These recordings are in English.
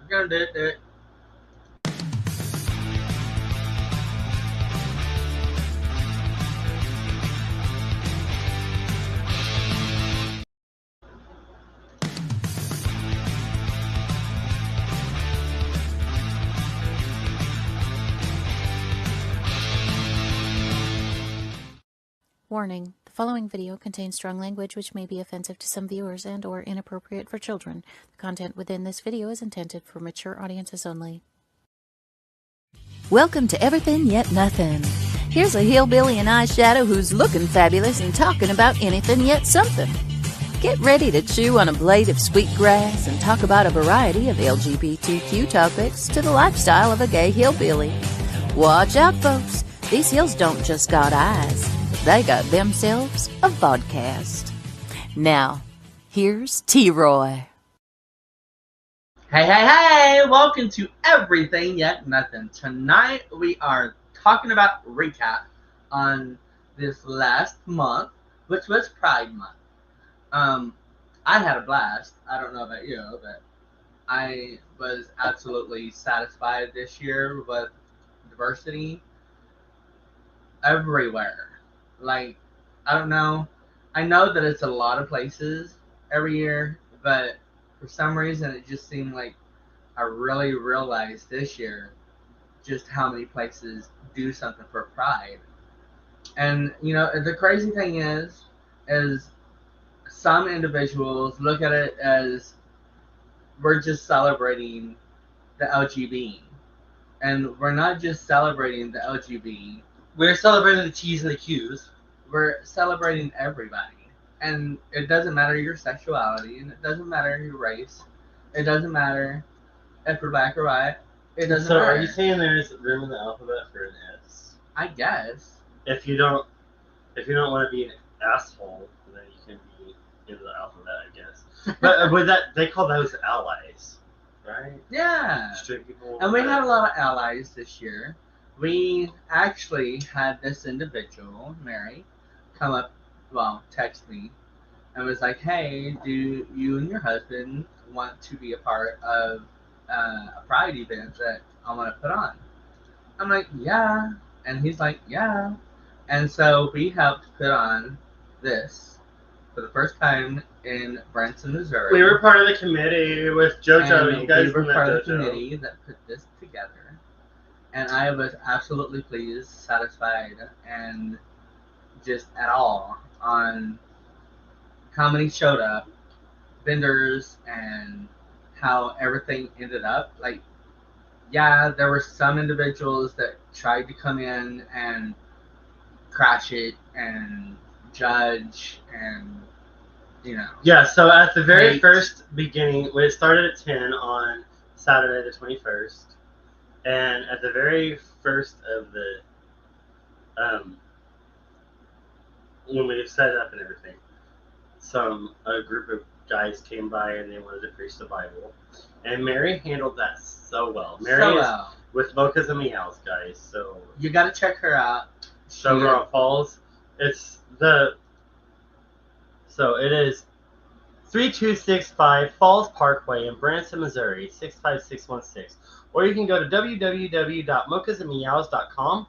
We're gonna do it. Warning: the following video contains strong language which may be offensive to some viewers and/or inappropriate for children. The content within this video is intended for mature audiences only. Welcome to Everythin Yet Nothin. Here's a hillbilly in eyeshadow who's looking fabulous and talking about anything yet something. Get ready to chew on a blade of sweet grass and talk about a variety of LGBTQ topics to the lifestyle of a gay hillbilly. Watch out, folks. These hills don't just got eyes. They got themselves a vodcast. Now, here's T-Roy. Hey! Welcome to Everything Yet Nothing. Tonight we are talking about recap on this last month, which was Pride Month. I had a blast. I don't know about you, but I was absolutely satisfied this year with diversity everywhere. Like, I don't know. I know that it's a lot of places every year, but for some reason it just seemed like I really realized this year just how many places do something for Pride. And the crazy thing is some individuals look at it as we're just celebrating the LGBT, and we're not just celebrating the LGBT. We're celebrating the T's and the Q's. We're celebrating everybody, and it doesn't matter your sexuality, and it doesn't matter your race. It doesn't matter if you're black or white. It doesn't So matter. are you saying there's room in the alphabet for an S? I guess. If you don't want to be an asshole, then you can be in the alphabet, I guess. But with that, they call those allies, right? Yeah. Straight people. And we had a lot of allies this year. We actually had this individual, Mary, come up, text me, and was like, "Hey, do you and your husband want to be a part of a Pride event that I want to put on?" I'm like, "Yeah," and he's like, "Yeah," and so we helped put on this for the first time in Branson, Missouri. We were part of the committee with JoJo. And You guys we were met part of JoJo. the committee that put this together, and I was absolutely pleased, satisfied, and just at all on how many showed up, vendors, and how everything ended up. Like, yeah, there were some individuals that tried to come in and crash it and judge and Yeah, so at the very hate. first beginning, when it started at 10 on Saturday the 21st, and at the very first of the, when we set it up and everything, a group of guys came by and they wanted to preach the Bible. And Mary handled that so well. Mary is with Mochas and Meows, guys, so you got to check her out. Showground Falls. It is 3265 Falls Parkway in Branson, Missouri, 65616. Or you can go to www.mochasandmeows.com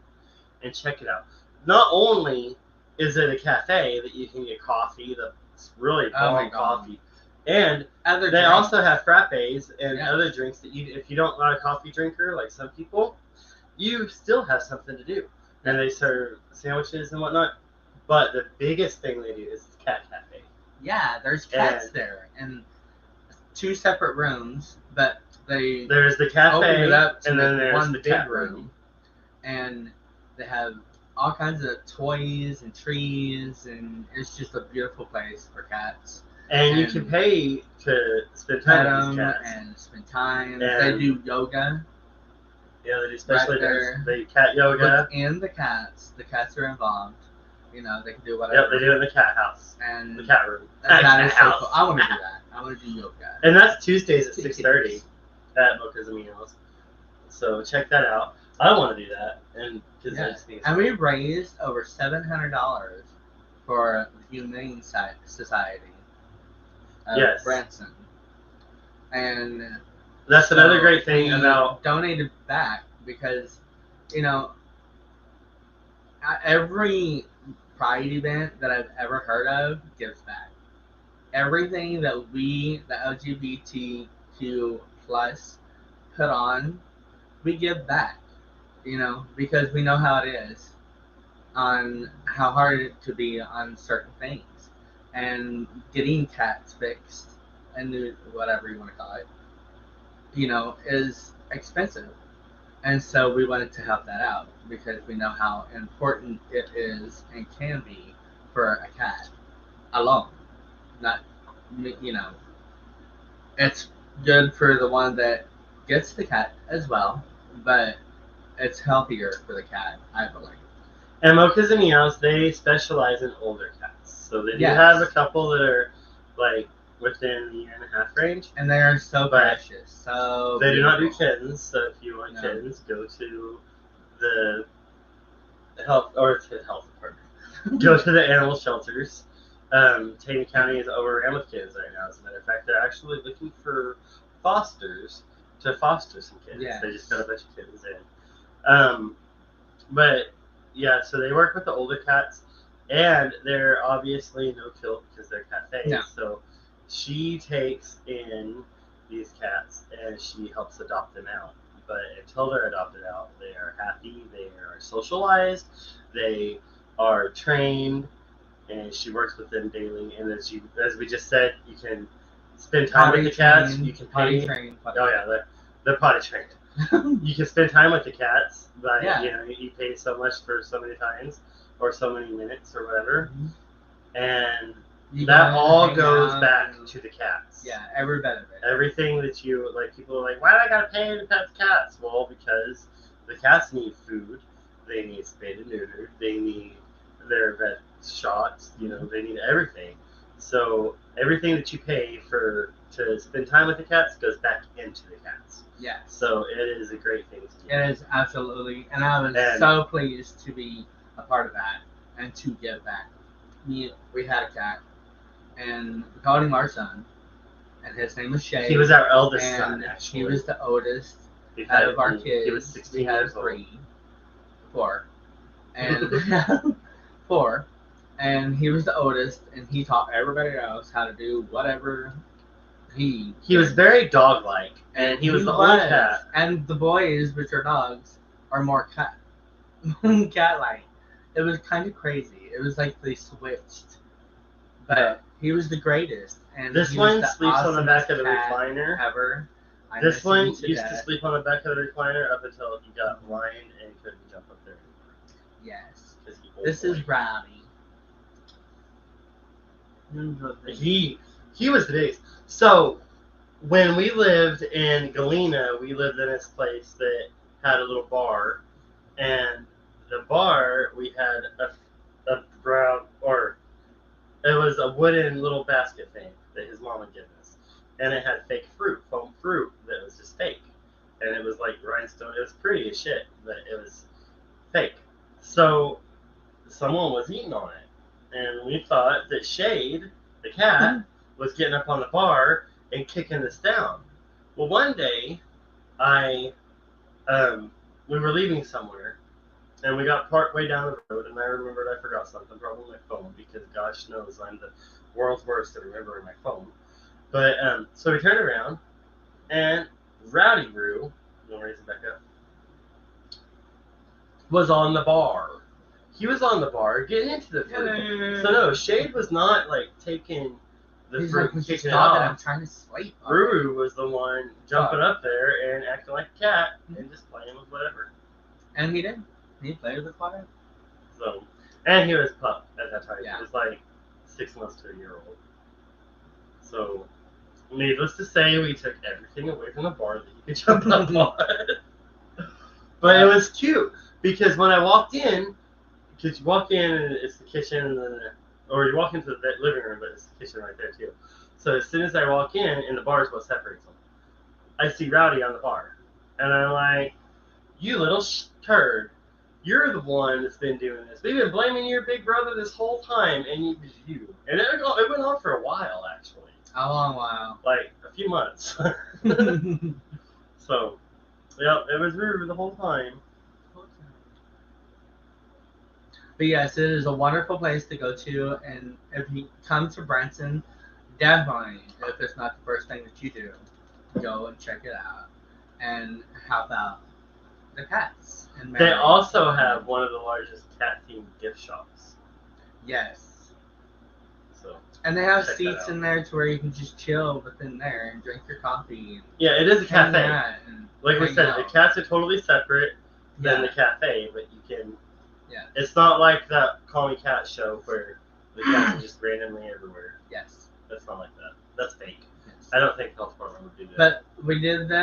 and check it out. Not only is it a cafe that you can get coffee, that's really bomb coffee, and they also have frappes and other drinks that if you don't not a coffee drinker like some people, you still have something to do. And they serve sandwiches and whatnot. But the biggest thing they do is the cat cafe. Yeah, there's cats there in 2 separate rooms, but there's the cafe open it up to and then there's one the big cat room, and they have all kinds of toys and trees, and it's just a beautiful place for cats. And you can pay to spend time with these cats. And spend time. They do yoga. Yeah, they do special events. They cat yoga. And the cats are involved. They can do whatever. Yep, they do it in the cat house. And the cat room. That is so cool. I want to do that. I want to do yoga. And that's Tuesdays at 6:30 at Mochas and Meows. So check that out. I want to do that. And we raised over $700 for the Humane Society of Branson. And That's another great thing about donated back because, every Pride event that I've ever heard of gives back. Everything that we, the LGBTQ plus, put on, we give back. Because we know how it is, on how hard it could be on certain things, and getting cats fixed and whatever you want to call it, is expensive. And so we wanted to help that out because we know how important it is and can be for a cat alone. Not, it's good for the one that gets the cat as well, but it's healthier for the cat, I believe. And Mochas and Meows, they specialize in older cats. So they do have a couple that are like within the 1.5 year range. And they are so precious. So they do not do kittens, so if you want kittens, go to the health department. Go to the animal shelters. Taney County is overrun with kittens right now. As a matter of fact, they're actually looking for fosters to foster some kittens. Yeah. They just got a bunch of kittens in. But yeah, so they work with the older cats, and they're obviously no kill because they're cafes. No. So she takes in these cats and she helps adopt them out. But until they're adopted out, they are happy, they are socialized, they are trained, and she works with them daily. And as we just said, you can spend time with the cats. You can potty train. Oh yeah, they're potty trained. You can spend time with the cats, but you pay so much for so many times or so many minutes or whatever, and that all goes back to the cats. Yeah, every bit of it. Everything that you like, people are like, why do I gotta pay to pet the cats? Well, because the cats need food, they need spayed and neutered, they need their vet shots, they need everything. So everything that you pay to spend time with the cats goes back into the cats. Yeah. So it is a great thing to do. It is absolutely, and I was so pleased to be a part of that and to give back. We had a cat, and we called him our son, and his name was Shay. He was our eldest son, actually. He was the oldest out of our kids. He was 16 years old. Four, and he was the oldest, and he taught everybody else how to do whatever he was very dog-like, and he was the only cat. And the boys, which are dogs, are more cat-like. It was kind of crazy. It was like they switched. But he was the greatest. And this one sleeps on the back of the recliner. Ever. This one used to sleep on the back of the recliner up until he got blind and couldn't jump up there anymore. Yes. This is Rowdy. He was the biggest. So when we lived in Galena, we lived in this place that had a little bar, and the bar we had a brown, or it was a wooden little basket thing that his mom had given us, and it had fake fruit, foam fruit that was just fake, and it was like rhinestone. It was pretty as shit, but it was fake. So someone was eating on it, and we thought that Shade, the cat, was getting up on the bar and kicking us down. Well, one day, we were leaving somewhere, and we got part way down the road, and I remembered I forgot something, probably my phone, because gosh knows I'm the world's worst at remembering my phone. But so we turned around, and Rowdy Roo, we'll raise it back up, was on the bar. He was on the bar getting into the fruit. So no, Shade was not like taking the fruit and kicking it off. I'm trying to sleep. Ruru was the one jumping up there and acting like a cat and just playing with whatever. And he did. He played with whatever. So, and he was a pup at that time. Yeah. He was like 6 months to a year old. So, needless to say, we took everything away from the bar that he could jump up on. But it was cute because when I walked in, because you walk in and it's the kitchen, or you walk into the living room, but it's the kitchen right there too. So as soon as I walk in, and the bar is what separates them, I see Rowdy on the bar. And I'm like, you little turd, you're the one that's been doing this. We've been blaming your big brother this whole time, and you. And it went on for a while, actually. A long while. Like a few months. So, yeah, it was rude the whole time. But yes, it is a wonderful place to go to, and if you come to Branson, definitely, if it's not the first thing that you do, go and check it out and help out the cats. And they also have one of the largest cat-themed gift shops. Yes. So. And they have seats in there to where you can just chill within there and drink your coffee. And yeah, it is a cafe. Like we said, the cats are totally separate than the cafe, but you can. Yeah. It's not like that Call Me Cat show where the cats are just randomly everywhere. Yes. That's not like that. That's fake. Yes. I don't think Health Department would do that. But we did the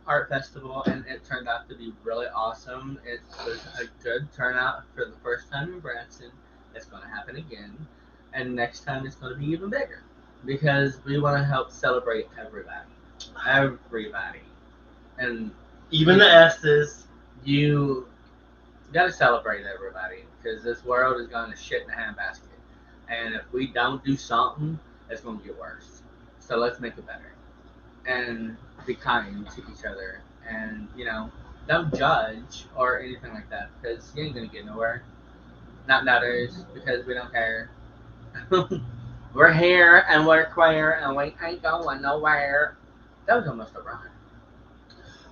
art festival, and it turned out to be really awesome. It was a good turnout for the first time in Branson. It's going to happen again. And next time it's going to be even bigger. Because we want to help celebrate everybody. Everybody. And even the S's. You got to celebrate everybody, because this world is going to shit in a handbasket, and if we don't do something, it's going to get worse. So let's make it better, and be kind to each other, and don't judge or anything like that, because you ain't going to get nowhere. Not nutters, because we don't care. We're here and we're queer and we ain't going nowhere. That was almost a rhyme.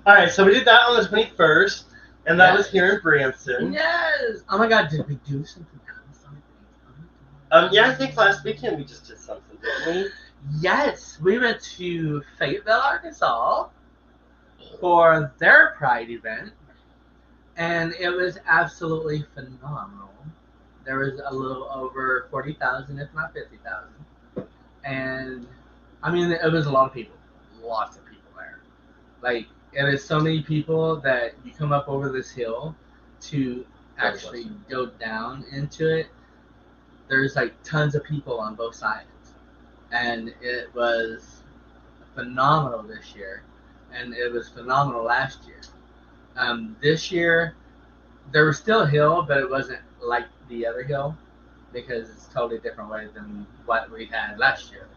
Alright, so we did that on the 21st. And that was here in Branson. Yes! Oh my god, did we do something else? Yeah, I think last weekend we just did something, didn't we? Yes! We went to Fayetteville, Arkansas for their Pride event. And it was absolutely phenomenal. There was a little over 40,000, if not 50,000. And, I mean, it was a lot of people. Lots of people there. Like, it is so many people that you come up over this hill to actually go down into it. There's like tons of people on both sides. And it was phenomenal this year. And it was phenomenal last year. This year, there was still a hill, but it wasn't like the other hill, because it's a totally different way than what we had last year.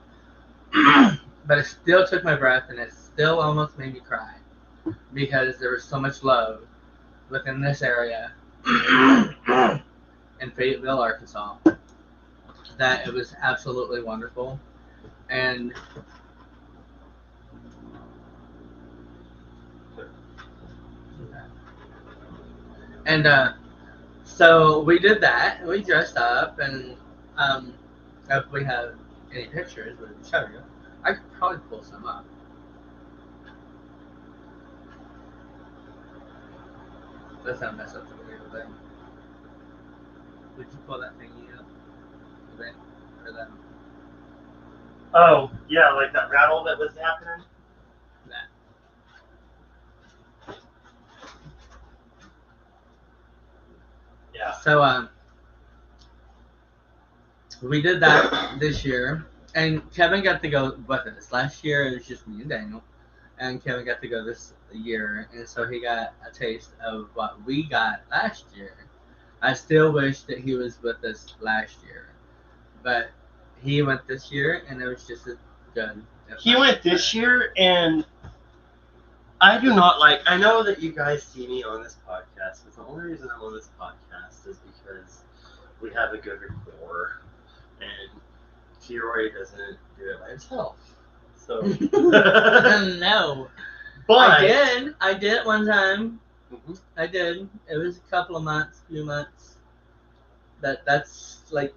But it still took my breath, and it still almost made me cry, because there was so much love within this area in Fayetteville, Arkansas, that it was absolutely wonderful. And so we did that. We dressed up, and if we have any pictures, we would show you. I could probably pull some up. Let's not mess up the video thing. Would you pull that thingy up? Or that? Oh, yeah, like that rattle that was happening? That. Yeah. So, we did that this year, and Kevin got to go with us. Last year it was just me and Daniel, and Kevin got to go this year, and so he got a taste of what we got last year. I still wish that he was with us last year, but he went this year, and it was just as good. He went this year, and I do not like. I know that you guys see me on this podcast, but the only reason I'm on this podcast is because we have a good rapport, and Kiori doesn't do it by himself. So no, but I did it one time. Mm-hmm. I did. It was a few months. That's like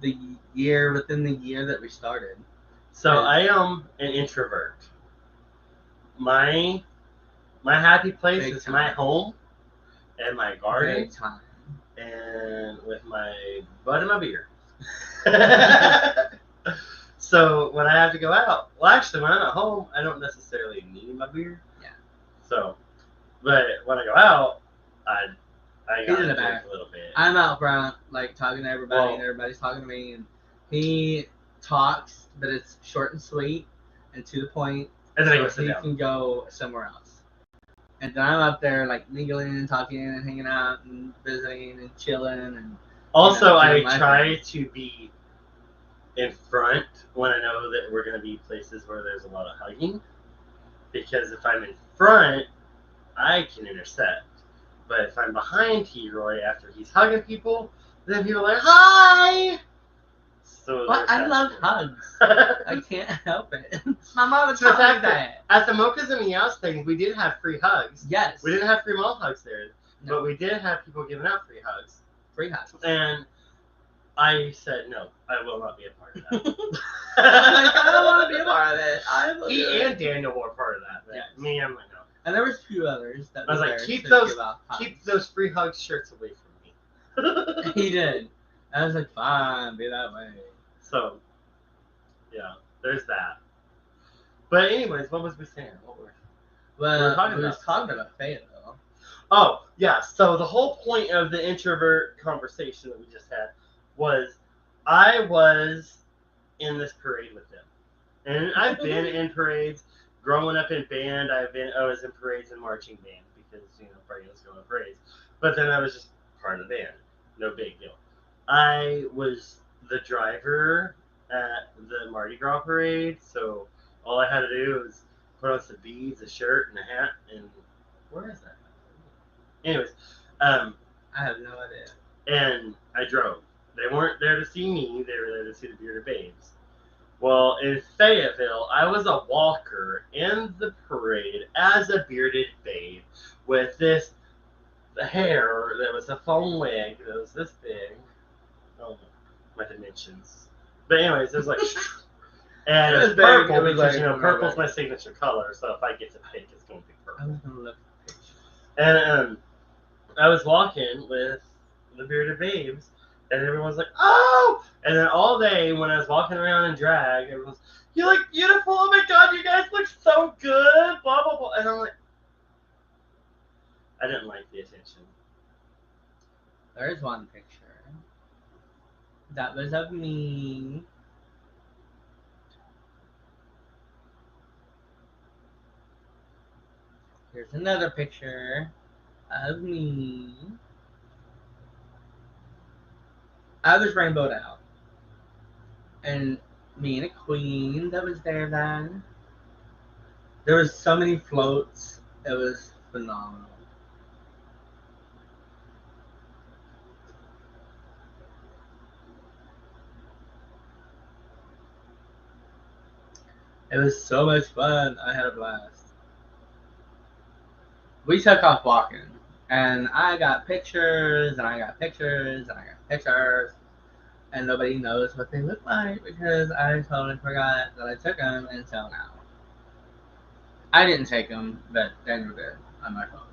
the year within the year that we started. So I am an introvert. My happy place is time. My home and my garden and with my butt and my beer. So when I have to go out, well, actually, when I'm at home, I don't necessarily need my beer. Yeah. So, but when I go out, I got to drink a little bit. I'm out front, like talking to everybody, and everybody's talking to me, and he talks, but it's short and sweet and to the point. And then so he can go somewhere else. And then I'm up there like mingling and talking and hanging out and visiting and chilling and. Also, I try to be in front when I know that we're going to be places where there's a lot of hugging. Because if I'm in front, I can intercept. But if I'm behind T-Roy after he's hugging people, then people are like, hi! So well, I love hugs. I can't help it. My mom would tell me that. At the Mochas and Meows thing, we did have free hugs. Yes. We didn't have free mall hugs there. No. But we did have people giving out free hugs. Free hugs. And I said, no, I will not be a part of that. I don't want to be a part of it. He and Daniel were part of that. But yes. Me, I'm like, no. And there was a few others that I was like, keep those free hug shirts away from me. He did. I was like, fine, be that way. So, yeah, there's that. But anyways, what was we saying? We were talking about Fayetteville. Oh, yeah. So the whole point of the introvert conversation that we just had was I was in this parade with them. And I've been in parades. Growing up in band, I was in parades and marching band because, everybody was going to parades. But then I was just part of the band. No big deal. I was the driver at the Mardi Gras parade, so all I had to do was put on some beads, a shirt, and a hat, and where is that? Anyways, I have no idea. And I drove. They weren't there to see me, they were there to see the Bearded Babes. Well, in Fayetteville, I was a walker in the parade as a bearded babe with this hair that was a foam wig that was this big. Oh, my dimensions. But anyways, it was like, and it was purple because purple's my signature color. So if I get to pick, it's going to be purple. I was going to look at the picture. And I was walking with the Bearded Babes, and everyone's like, "Oh!" And then all day when I was walking around in drag, everyone's, "You look beautiful! Oh my God, you guys look so good!" Blah blah blah. And I'm like, I didn't like the attention. There's one picture. That was of me. Here's another picture of me. I was rainbowed out. And me and a queen that was there then. There was so many floats. It was phenomenal. It was so much fun. I had a blast. We took off walking, and I got pictures, and I got pictures, and I got pictures, and nobody knows what they look like because I totally forgot that I took them until now. I didn't take them, but Daniel did on my phone.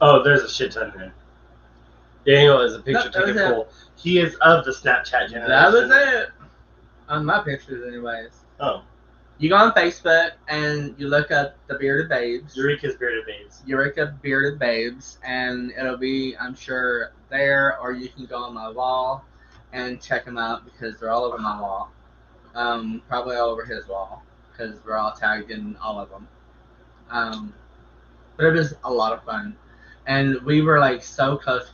Oh, there's a shit ton there. Daniel is a picture taking fool. He is of the Snapchat generation. That was it. On my pictures, anyways. Oh. You go on Facebook and you look up the Bearded Babes. Eureka's Bearded Babes. Eureka Bearded Babes, and it'll be, I'm sure, there, or you can go on my wall and check them out because they're all over my wall. Probably all over his wall because we're all tagged in all of them. But it was a lot of fun, and we were like so close.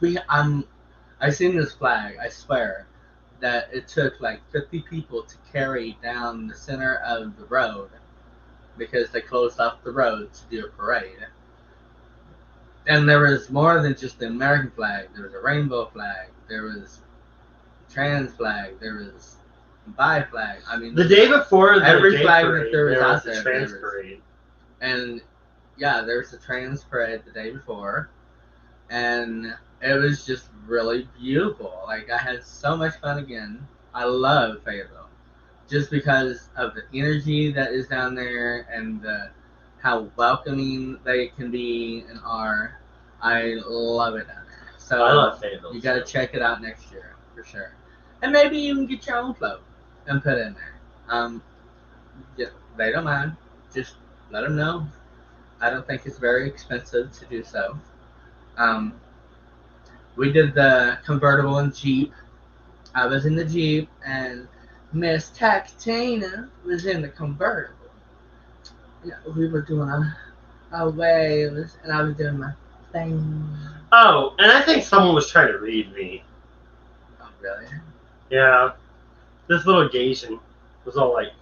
I seen this flag. I swear that it took like 50 people to carry down the center of the road because they closed off the road to do a parade. And there was more than just the American flag. There was a rainbow flag. There was a trans flag. There was a bi flag. I mean, the day before every flag that there was out there. Trans parade. And yeah, there was a trans parade the day before, and it was just really beautiful. Like, I had so much fun again. I love Fayetteville just because of the energy that is down there and how welcoming they can be and are. I love it down there. So I love Fayetteville. You got to check it out next year for sure. And maybe even get your own float and put in there. Yeah, they don't mind. Just let them know. I don't think it's very expensive to do so. We did the convertible and Jeep. I was in the Jeep, and Miss Tactina was in the convertible. You know, we were doing our waves, and I was doing my thing. Oh, and I think someone was trying to read me. Oh, really? Yeah. this little Gasian was all like,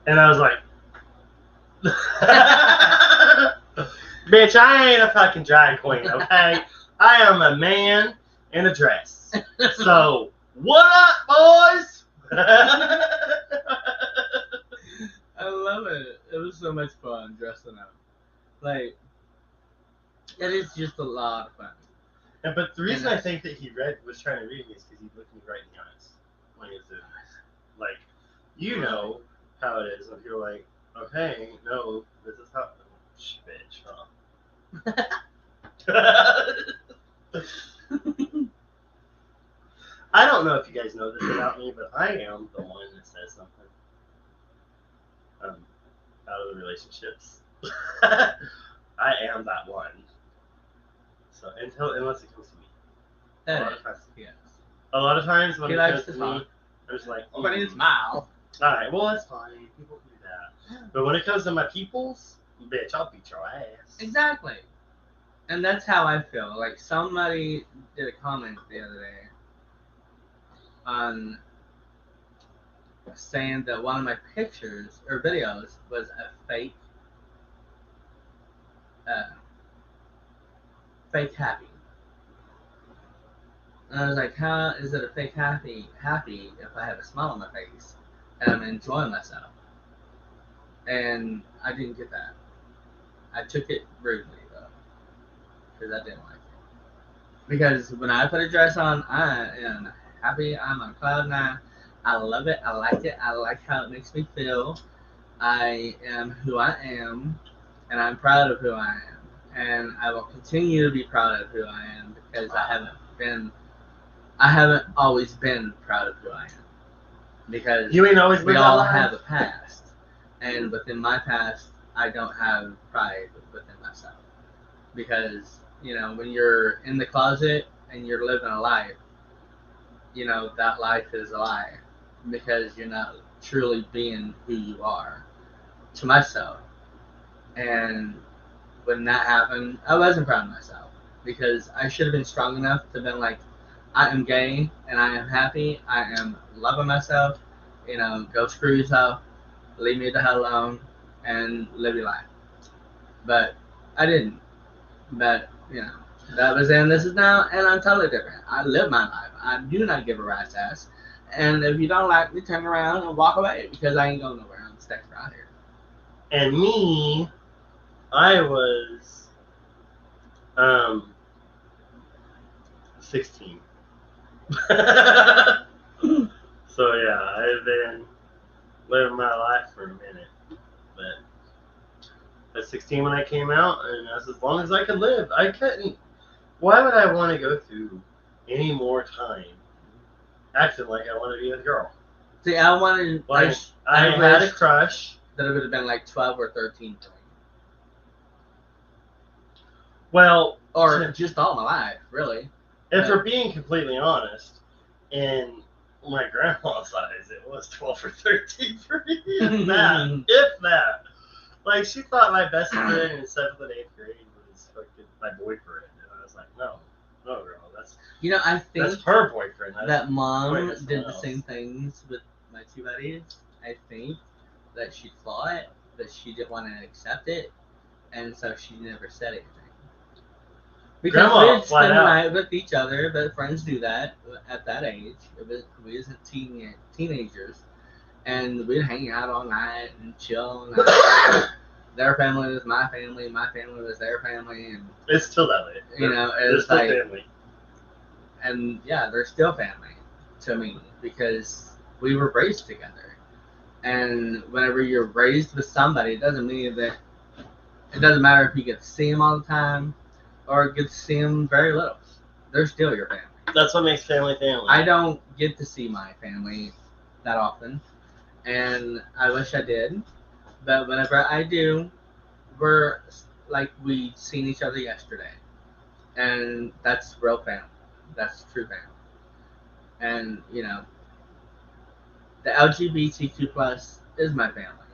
and I was like, bitch, I ain't a fucking drag queen, okay? I am a man in a dress. So, what up, boys? I love it. It was so much fun dressing up. Like, it is just a lot of fun. But the reason I think that he was trying to read me is because he looked me right in the eyes. Like, you know how it is. If you're like, okay, no, this is how. Bitch, I don't know if you guys know this about me, but I am the one that says something out of the relationships. I am that one. So unless it comes to me, a lot of times, yes. A lot of times when it comes to me, I'm just like, open his mouth. All right, well that's fine. People can do that. But when it comes to my peoples, bitch, I'll beat your ass. Exactly. And that's how I feel. Like, somebody did a comment the other day on saying that one of my pictures or videos was a fake happy. And I was like, how is it a fake happy if I have a smile on my face and I'm enjoying myself? And I didn't get that. I took it rudely, though, because I didn't like it. Because when I put a dress on, I am happy. I'm on cloud nine. I love it. I like it. I like how it makes me feel. I am who I am, and I'm proud of who I am. And I will continue to be proud of who I am because I haven't always been proud of who I am. Because you ain't always we all have a past. And within my past, I don't have pride within myself. Because, when you're in the closet and you're living a life, that life is a lie. Because you're not truly being who you are to myself. And when that happened, I wasn't proud of myself. Because I should have been strong enough to have been like, I am gay and I am happy. I am loving myself. Go screw yourself. Leave me the hell alone and live your life. But I didn't. But, that was then, this is now, and I'm totally different. I live my life. I do not give a rat's ass. And if you don't like me, turn around and walk away because I ain't going nowhere. I'm stuck around here. And me, I was 16. So yeah, I've been living my life for a minute. But at 16 when I came out, and that's as long as I could live. I couldn't. Why would I want to go through any more time acting like I want to be a girl? See, I wanted. Like, I had a crush. That it would have been like 12 or 13 for me. Well, or just all my life, really. If we're being completely honest, in my grandma's eyes, it was 12 or 13 for me. If that. Like, she thought my best friend in 7th and 8th grade was fucking my boyfriend. And I was like, no, girl, that's I think that's her boyfriend. That mom did the same things with my two buddies. I think that she thought that she didn't want to accept it, and so she never said anything. Because we'd spend the night with each other, but friends do that at that age. We wasn't teenagers, and we'd hang out all night and chill all night. Their family was my family was their family, and it's still that way. It's like family. And yeah, they're still family to me because we were raised together. And whenever you're raised with somebody, it doesn't matter if you get to see them all the time or get to see them very little. They're still your family. That's what makes family. I don't get to see my family that often, and I wish I did. But whenever I do, we're like we seen each other yesterday, and that's real family. That's true family. And the LGBTQ plus is my family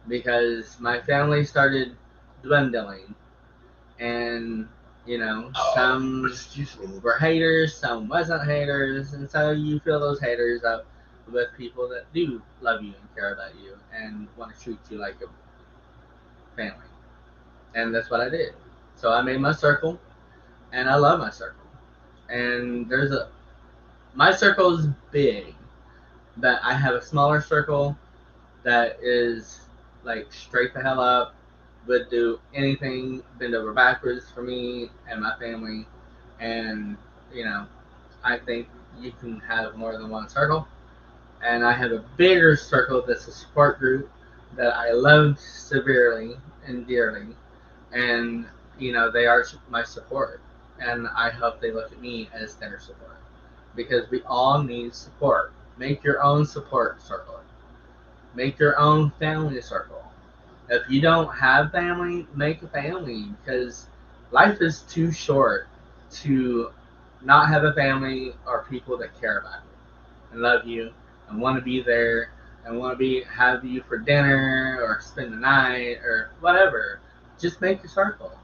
because my family started dwindling, and You know, some were haters, some wasn't haters, and so you fill those haters up with people that do love you and care about you and want to treat you like a family. And that's what I did. So I made my circle, and I love my circle. And my circle is big, but I have a smaller circle that is like straight the hell up, would do anything bend over backwards for me and my family. And, you know, I think you can have more than one circle. And I have a bigger circle that's a support group that I love severely and dearly. And, you know, they are my support. And I hope they look at me as their support. Because we all need support. Make your own support circle. Make your own family circle. If you don't have family, make a family because life is too short to not have a family or people that care about you and love you and want to be there and want to have you for dinner or spend the night or whatever. Just make a circle.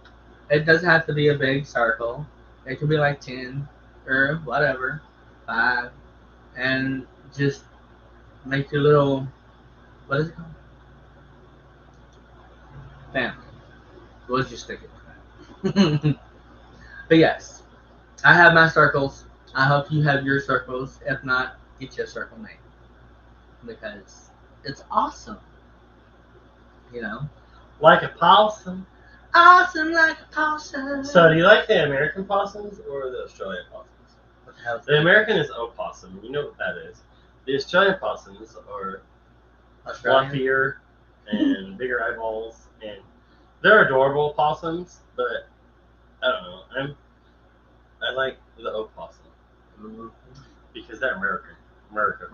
It doesn't have to be a big circle. It could be like 10 or whatever, 5, and just make your little, what is it called? Family. We'll just stick it with that. But yes, I have my circles. I hope you have your circles. If not, get your circle mate. Because it's awesome. You know? Like a possum. Awesome like a possum. So do you like the American possums or the Australian possums? What the hell? The American is opossum. You know what that is. The Australian possums are fluffier and bigger eyeballs, and they're adorable possums. But I don't know. I like the opossum because they're American. America.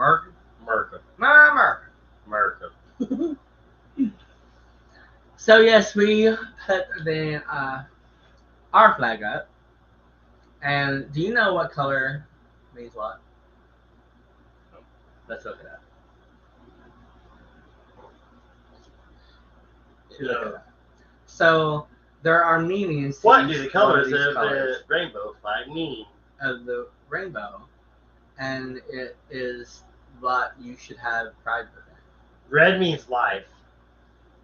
So yes, we put the our flag up. And do you know what color means what? Let's look it up. So there are meanings. What do the colors of the rainbow flag mean? Of the rainbow, and it is what you should have pride with. Red means life.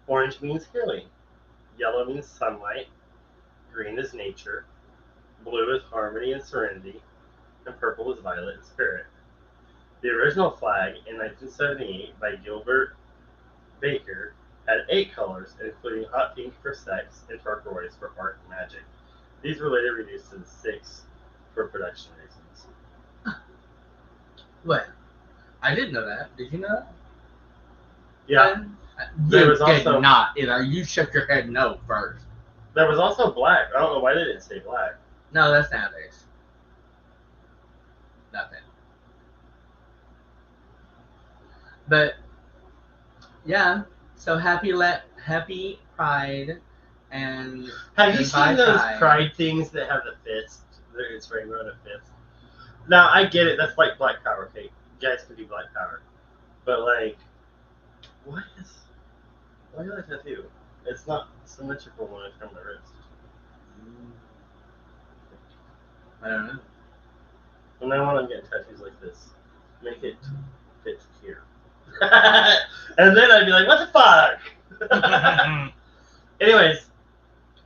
Orange means healing. Yellow means sunlight. Green is nature. Blue is harmony and serenity. And purple is violet and spirit. The original flag in 1978 by Gilbert Baker had 8 colors, including hot pink for sex and turquoise for art and magic. These were later reduced to 6 for production reasons. What? I didn't know that. Did you know that? Yeah. There was also not either. You shook your head no first. There was also black. I don't know why they didn't say black. No, that's nowadays. Nothing. But yeah, so happy Pride and have you seen those Pride things that have the fist? It's rainbow and a fist. Now I get it. That's like Black Power. Okay, you guys can do Black Power, but like, why do I tattoo? It's not symmetrical when it's from the wrist. I don't know. When I want to get tattoos like this, make it fit here. And then I'd be like, what the fuck? Anyways,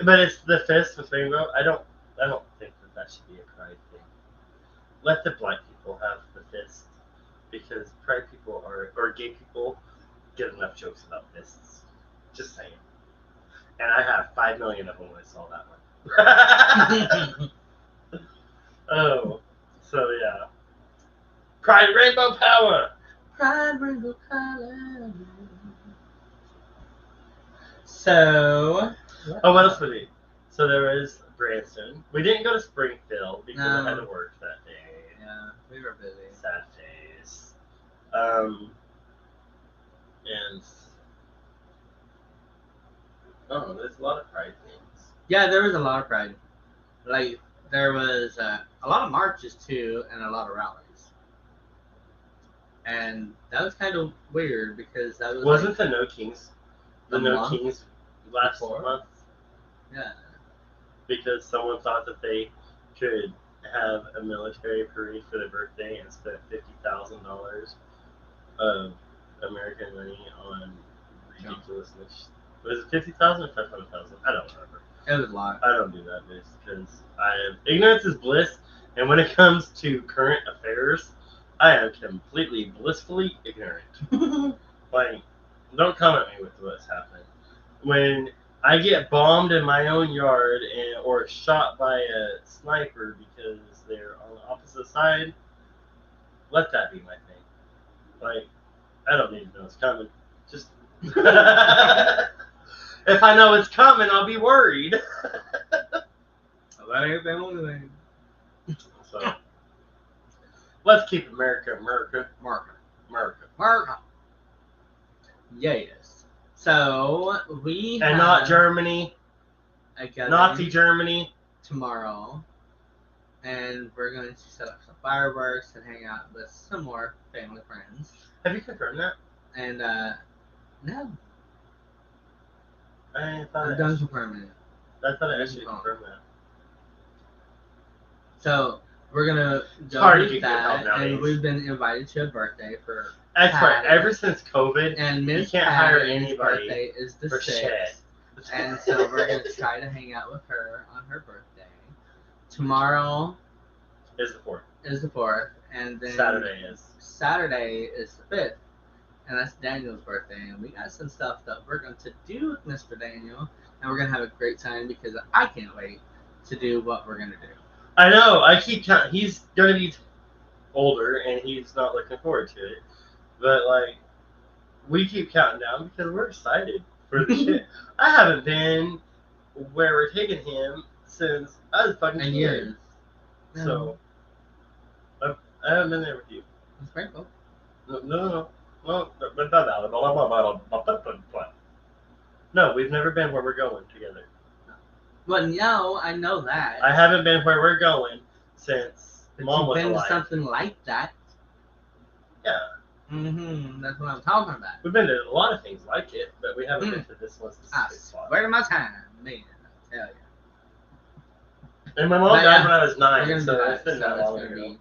but it's the fist with rainbow. I don't think that should be a pride thing. Let the black people have the fist, because pride people or gay people get enough jokes about fists. Just saying. And I have 5 million of them when I saw that one. Oh, so yeah. Pride, rainbow power. Pride, rainbow power. So. What else would we? So there was Branson. We didn't go to Springfield because I had to work that day. Yeah, we were busy. Sad days. And there's a lot of pride things. Yeah, there was a lot of pride. Like there was a lot of marches too, and a lot of rallies. And that was kind of weird because that was wasn't the No Kings last month? Yeah. because someone thought that they could have a military parade for their birthday and spent $50,000 of American money on ridiculousness. Was it 50,000 or 500,000? I don't remember. It was a lot. I don't do that, bitch, because ignorance is bliss, and when it comes to current affairs, I am completely blissfully ignorant. Like, don't come at me with what's happening. When I get bombed in my own yard or shot by a sniper because they're on the opposite side, let that be my thing. Like, I don't need to know it's coming. Just if I know it's coming, I'll be worried. That ain't the only thing. So let's keep America. Yes. So we and not Germany. Nazi Germany tomorrow, and we're going to set up some fireworks and hang out with some more family friends. Have you confirmed that? And no. I thought I'm done confirming it. I thought I actually confirmed that. So we're gonna go do that, and we've been invited to a birthday for. That's right. Ever since COVID, and you can't hire anybody. Birthday is the 6th, and so we're gonna try to hang out with her on her birthday. Tomorrow is the 4th. And then Saturday is the 5th, and that's Daniel's birthday, and we got some stuff that we're going to do with Mr. Daniel, and we're gonna have a great time because I can't wait to do what we're gonna do. I know. I keep counting. He's gonna be older, and he's not looking forward to it. But like, we keep counting down because we're excited for the shit. I haven't been where we're taking him since I was fucking years. So I haven't been there with you. That's very cool. No, we've never been where we're going together. Well, no, I know that. I haven't been where we're going since Mom was alive. You've been to something like that. Yeah. That's what I'm talking about. We've been to a lot of things like it, but we haven't been to this one specific spot. Where my time, man? I tell you. And my mom died when I was 9, so it's been that long ago. Be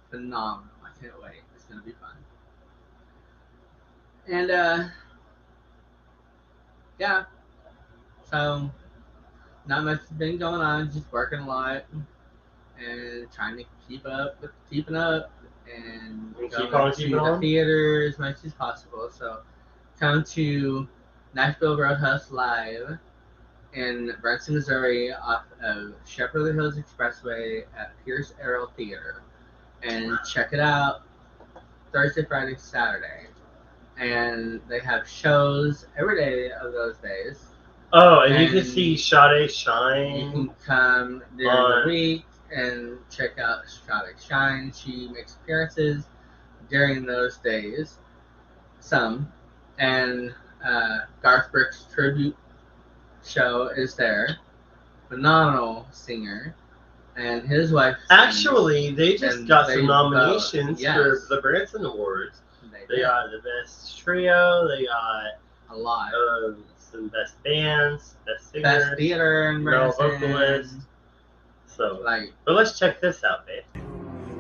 phenomenal. I can't wait. It's gonna be fun. And yeah. So not much has been going on. Just working a lot and trying to keep up with keeping up. And keep on keeping on? The theater as much as possible. So come to Nashville Roadhouse Live in Branson, Missouri, off of Shepherd Hills Expressway at Pierce Arrow Theater, and check it out Thursday, Friday, Saturday. And they have shows every day of those days. Oh, and you can see Sade Shine. You can come during the week and check out Sade Shine. She makes appearances during those days. Some. And Garth Brooks' tribute show is there. Phenomenal singer. And his wife sings. Actually, they just got some nominations for the Branson Awards. They got the best trio. They got a lot. Some best bands, best singers, best theater, and vocalist. So, but let's check this out, babe.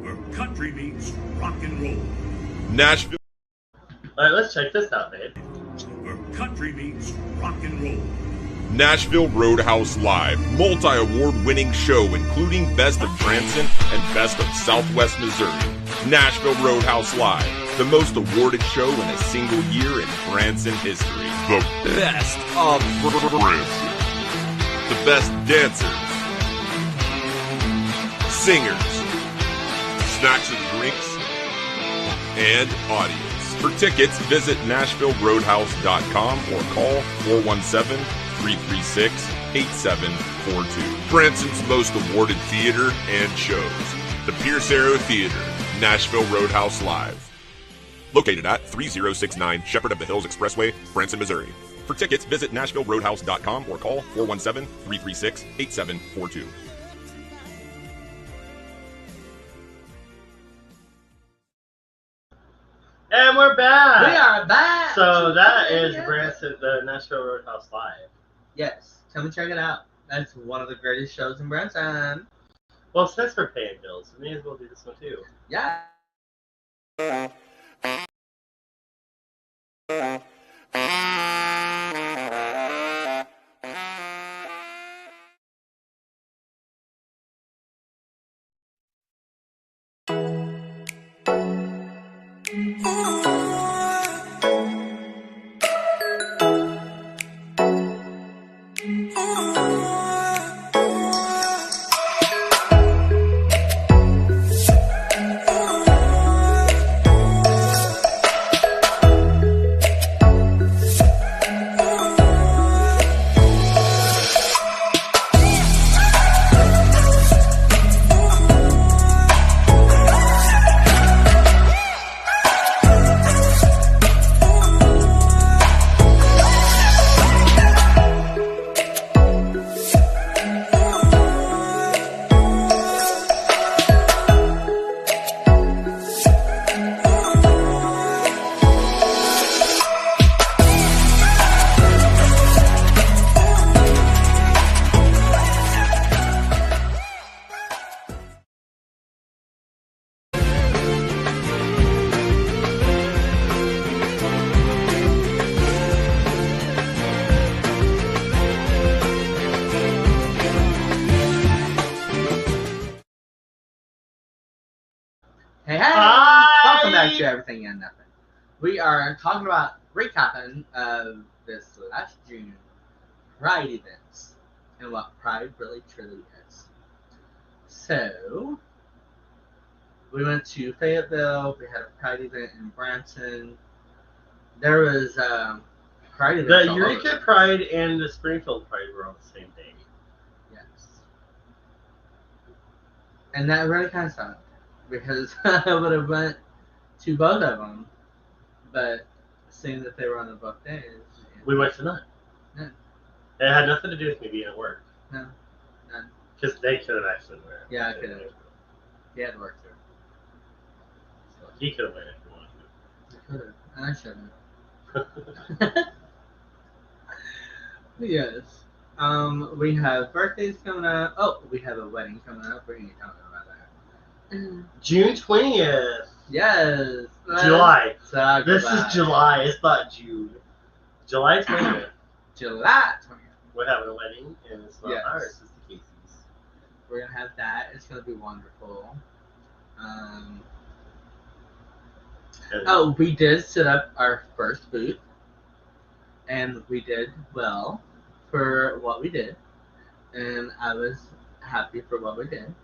Where country meets rock and roll. Nashville. All right, let's check this out, babe. Where country meets rock and roll. Nashville Roadhouse Live, multi-award-winning show including Best of Branson and Best of Southwest Missouri. Nashville Roadhouse Live, the most awarded show in a single year in Branson history. The best of Branson. The best dancers, singers, snacks and drinks, and audience. For tickets, visit NashvilleRoadhouse.com or call 417-336-8742. Branson's most awarded theater and shows. The Pierce Arrow Theater, Nashville Roadhouse Live. Located at 3069 Shepherd of the Hills Expressway, Branson, Missouri. For tickets, visit NashvilleRoadhouse.com or call 417-336-8742. And we're back! We are back! So that is Branson, the Nashville Roadhouse Live. Yes. Come and check it out. That's one of the greatest shows in Branson. Well, since we're paying bills, we may as well do this one too. Yeah. Hey, welcome back to Everything and Nothing. We are talking about recapping of this last June Pride events and what Pride really truly is. So, we went to Fayetteville, we had a Pride event in Branson. There was Pride events. The Eureka Pride and the Springfield Pride were on the same day. Yes. And that really kind of sucked because I would have went to both of them, but seeing that they were on both days. We went to none. None. It had nothing to do with me being at work. No, none. Because they could have actually went. Yeah, I could have. He had work too. So he could have went if he wanted I could have, and I should have. Yes. We have birthdays coming up. Oh, we have a wedding coming up. We're going to talk about that. June 20th. Yes. July. This is July. It's not June. July 20th. July 20th. We're having a wedding, and it's not ours. It's the Casey's. We're going to have that. It's going to be wonderful. We did set up our first booth, and we did well for what we did, and I was happy for what we did.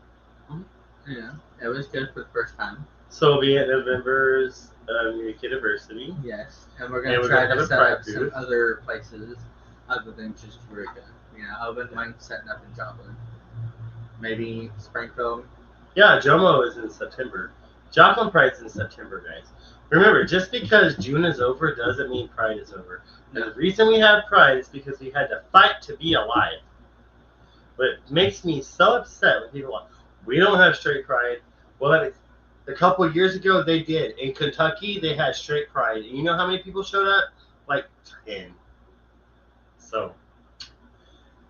Yeah, it was good for the first time. So we'll be at November's Eureka University. Yes, and we're going to try to set up some other places other than just Eureka. I wouldn't mind setting up in Joplin. Maybe Springfield. Yeah, Jomo is in September. Joplin Pride's in September, guys. Remember, just because June is over doesn't mean Pride is over. And the reason we have Pride is because we had to fight to be alive. But it makes me so upset when people are like, we don't have straight Pride. Well, a couple of years ago, they did. In Kentucky, they had straight Pride. And you know how many people showed up? Like 10. So,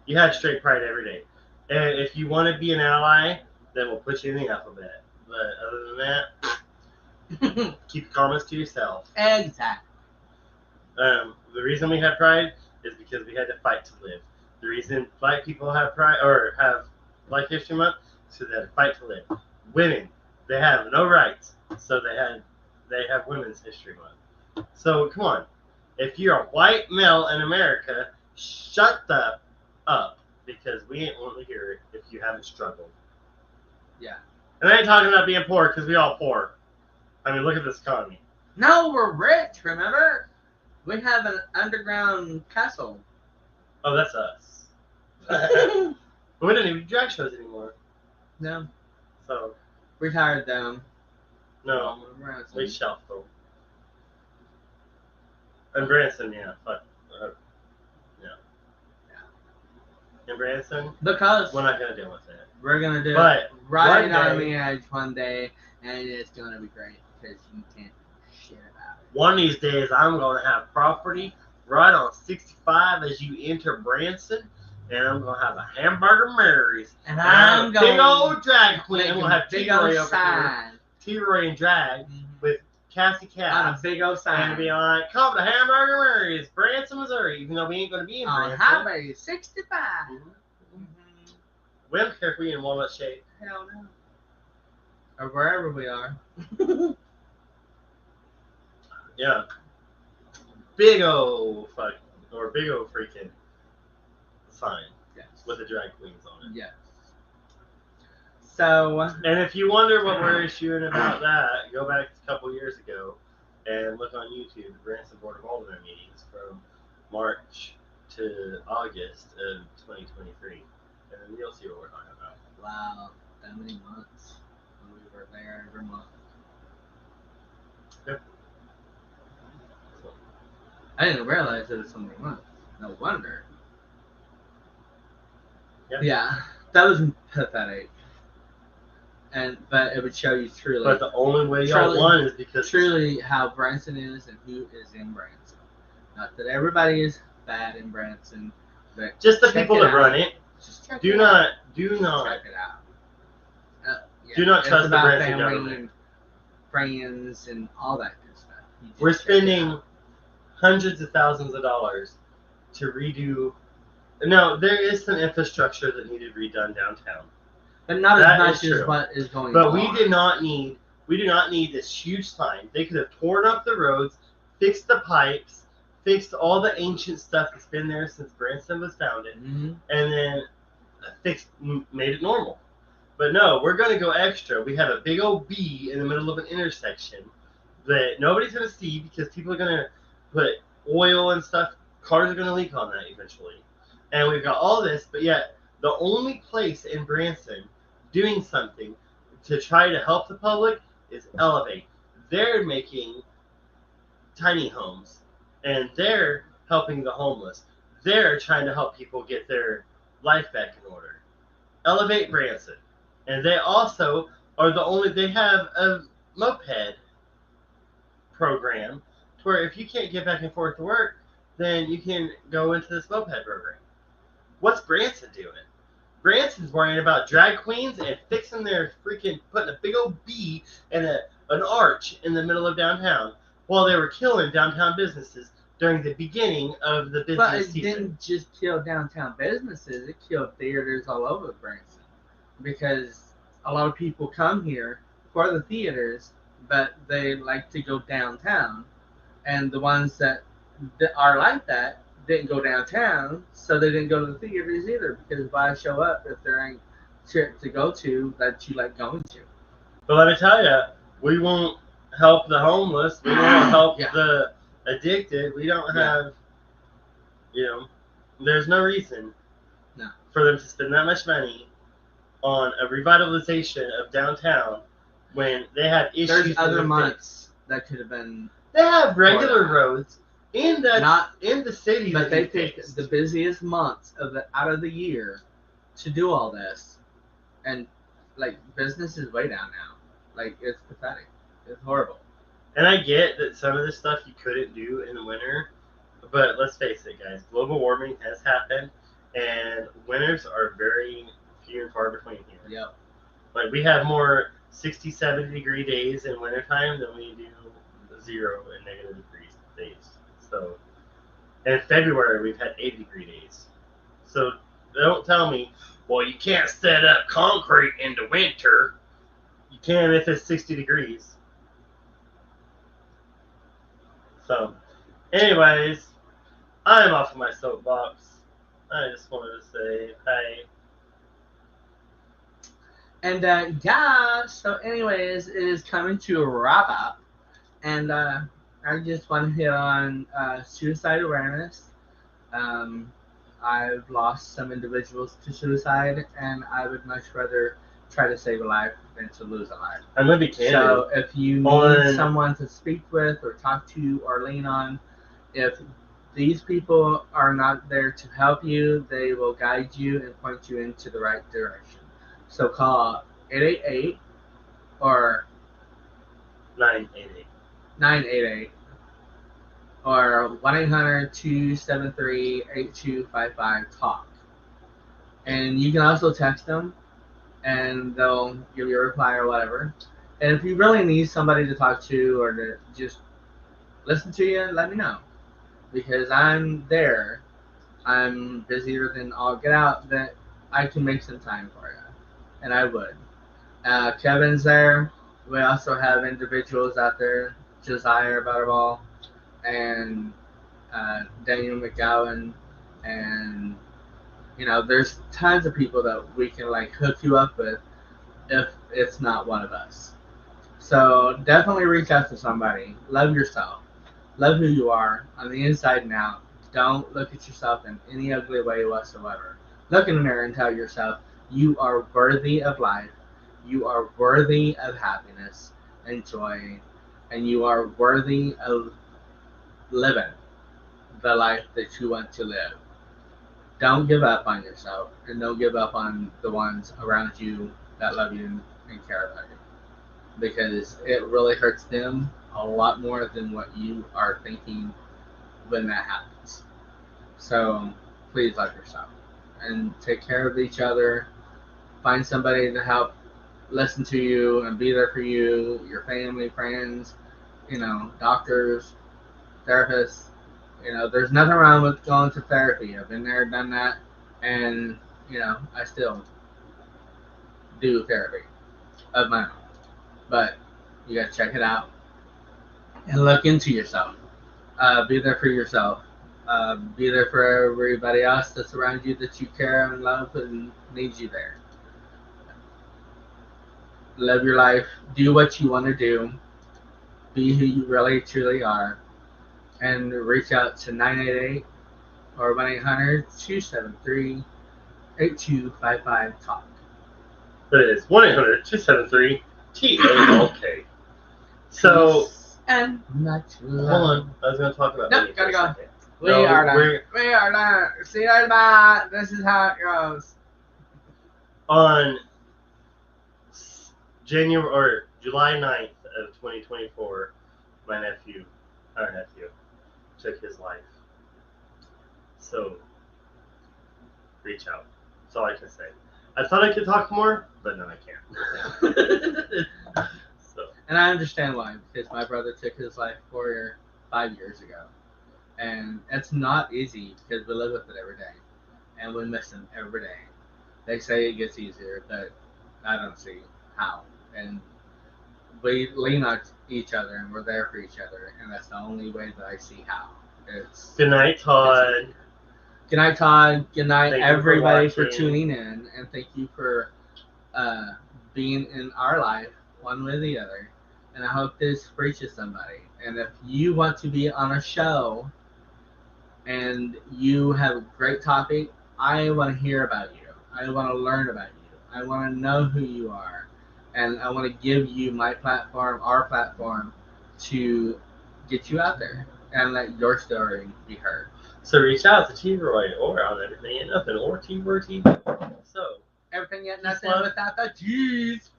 you had straight Pride every day. And if you want to be an ally, then we'll put you in the alphabet. But other than that, keep your comments to yourself. Exactly. The reason we had Pride is because we had to fight to live. The reason Black people have Pride or have Black History Month is because they had to fight to live. Women, they have no rights, so they have Women's History Month. So come on, if you're a white male in America, shut the up because we ain't want to hear it if you haven't struggled. Yeah. And I ain't talking about being poor because we all poor. I mean, look at this economy. No, we're rich, remember? We have an underground castle. Oh, that's us. But we don't even do drag shows anymore. No. So. Retired them. No. We shelved them. And Branson, yeah. Fuck. Yeah. In Branson. Because. We're not going to deal with it. We're going to do it right on the edge one day, and it's going to be great because you can't do shit about it. One of these days, I'm going to have property right on 65 as you enter Branson, And I'm going to have a hamburger Mary's. And I'm going big old drag queen. I'm going to have big T-Roy old over sign. here. T-Roy and drag with Cassie Cass. On a big old sign. And be like, come to Hamburger Mary's, Branson, Missouri. Even though we ain't going to be in Branson. Highway 65. We don't care if we in Walnut Shade. Hell no. Or wherever we are. Yeah. Big old fucking, or big old freaking sign. Yes. With the drag queens on it. Yes. So. And if you wonder what we're issuing about that, go back a couple years ago and look on YouTube, the Branson Board of Aldermen meetings from March to August of 2023. And then you'll see what we're talking about. Wow. That many months. We were there every month. Yep. I didn't realize it was so many months. No wonder. Yep. Yeah, that was pathetic. But it would show you truly. But the only way y'all won is because truly how Branson is and who is in Branson. Not that everybody is bad in Branson, but just the people that run it. Just check do it not out. do not check it out. Yeah, do not trust the Branson family government. And friends and all that good stuff. We're spending hundreds of thousands of dollars to redo. No, there is some infrastructure that needed redone downtown, but not as much as what is going on. But we do not need this huge sign. They could have torn up the roads, fixed the pipes, fixed all the ancient stuff that's been there since Branson was founded, and then made it normal. But no, we're going to go extra. We have a big old B in the middle of an intersection that nobody's going to see because people are going to put oil and stuff. Cars are going to leak on that eventually. And we've got all this, but yet the only place in Branson doing something to try to help the public is Elevate. They're making tiny homes, and they're helping the homeless. They're trying to help people get their life back in order. Elevate Branson. And they also are they have a moped program to where if you can't get back and forth to work, then you can go into this moped program. What's Branson doing? Branson's worrying about drag queens and fixing their freaking, putting a big old B and an arch in the middle of downtown while they were killing downtown businesses during the beginning of the business season. But it didn't just kill downtown businesses, it killed theaters all over Branson. Because a lot of people come here for the theaters, but they like to go downtown. And the ones that are like that didn't go downtown, so they didn't go to the theaters either. Because why show up if there ain't shit to go to that you like going to? But let me tell you, we won't help the homeless. We won't help the addicted. We don't have, there's no reason for them to spend that much money on a revitalization of downtown when they have issues. There's other months that could have been. They have regular roads in the city, but they pick the busiest months out of the year to do all this, and like business is way down now. Like it's pathetic. It's horrible. And I get that some of this stuff you couldn't do in the winter, but let's face it, guys. Global warming has happened, and winters are very few and far between here. Yep. Like we have more 60, 70 degree days in wintertime than we do 0 and negative degrees days. So, in February we've had 80-degree days. So don't tell me, well, you can't set up concrete in the winter. You can if it's 60 degrees. So, anyways, I'm off of my soapbox. I just wanted to say hi. And so anyways, it is coming to a wrap up, and I just want to hit on suicide awareness. I've lost some individuals to suicide, and I would much rather try to save a life than to lose a life. I'm gonna be candid. So if you need someone to speak with or talk to or lean on, if these people are not there to help you, they will guide you and point you into the right direction. So call 888 or 988 or 1-800-273-8255 talk. And you can also text them, and they'll give you a reply or whatever. And if you really need somebody to talk to or to just listen to you, let me know. Because I'm there. I'm busier than all get out, that I can make some time for you. And I would. Kevin's there. We also have individuals out there, Josiah Butterball and Daniel McGowan, and there's tons of people that we can like hook you up with if it's not one of us. So definitely reach out to somebody. Love yourself. Love who you are on the inside and out. Don't look at yourself in any ugly way whatsoever. Look in the mirror and tell yourself you are worthy of life. You are worthy of happiness and joy. And you are worthy of living the life that you want to live. Don't give up on yourself, and don't give up on the ones around you that love you and care about you, because it really hurts them a lot more than what you are thinking when that happens. So please love yourself and take care of each other. Find somebody to help listen to you and be there for you, your family, friends, doctors, therapists. There's nothing wrong with going to therapy. I've been there, done that, and I still do therapy of my own. But you gotta check it out and look into yourself. Be there for yourself. Be there for everybody else that's around you that you care and love and needs you there. Live your life. Do what you want to do. Be who you really truly are. And reach out to 988 or 1-800-273-8255-TALK. That is 1-800-273-TALK. So, and not too hold on. I was going to talk about nope, gotta go. We are done. See you later. This is how it goes. On July 9th of 2024, our nephew, took his life. So, reach out. That's all I can say. I thought I could talk more, but no, I can't. And I understand why, because my brother took his life 5 years ago. And it's not easy because we live with it every day. And we miss him every day. They say it gets easier, but I don't see how. And we lean on each other and we're there for each other. And that's the only way that I see how. Good night, Todd. Good night, Todd. Good night, everybody, for tuning in. And thank you for being in our life, one with the other. And I hope this reaches somebody. And if you want to be on a show and you have a great topic, I want to hear about you. I want to learn about you. I want to know who you are. And I want to give you my platform, our platform, to get you out there and let your story be heard. So reach out to T-Roy or on Everything Yet Nothin or T-Roy TV. So, Everything Yet Nothin without the G's.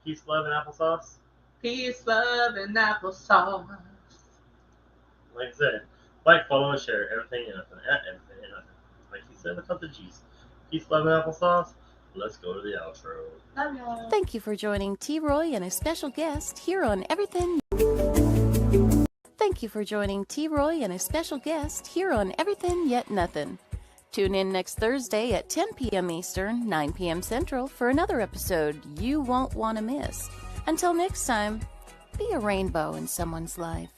Peace, love, and applesauce. Peace, love, and applesauce. Like I said, like, follow, and share Everything Yet Nothin at Everything Yet Nothin. Like he said, without the G's. Peace, love, and applesauce. Let's go to the outro. Love y'all. Thank you for joining T-Roy and a special guest here on Everythin. Thank you for joining T-Roy and a special guest here on Everythin Yet Nothin. Tune in next Thursday at 10 p.m. Eastern, 9 p.m. Central for another episode you won't want to miss. Until next time, be a rainbow in someone's life.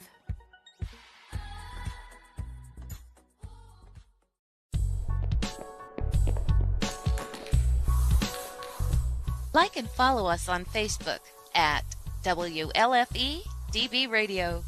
Like and follow us on Facebook at WLFE DB Radio.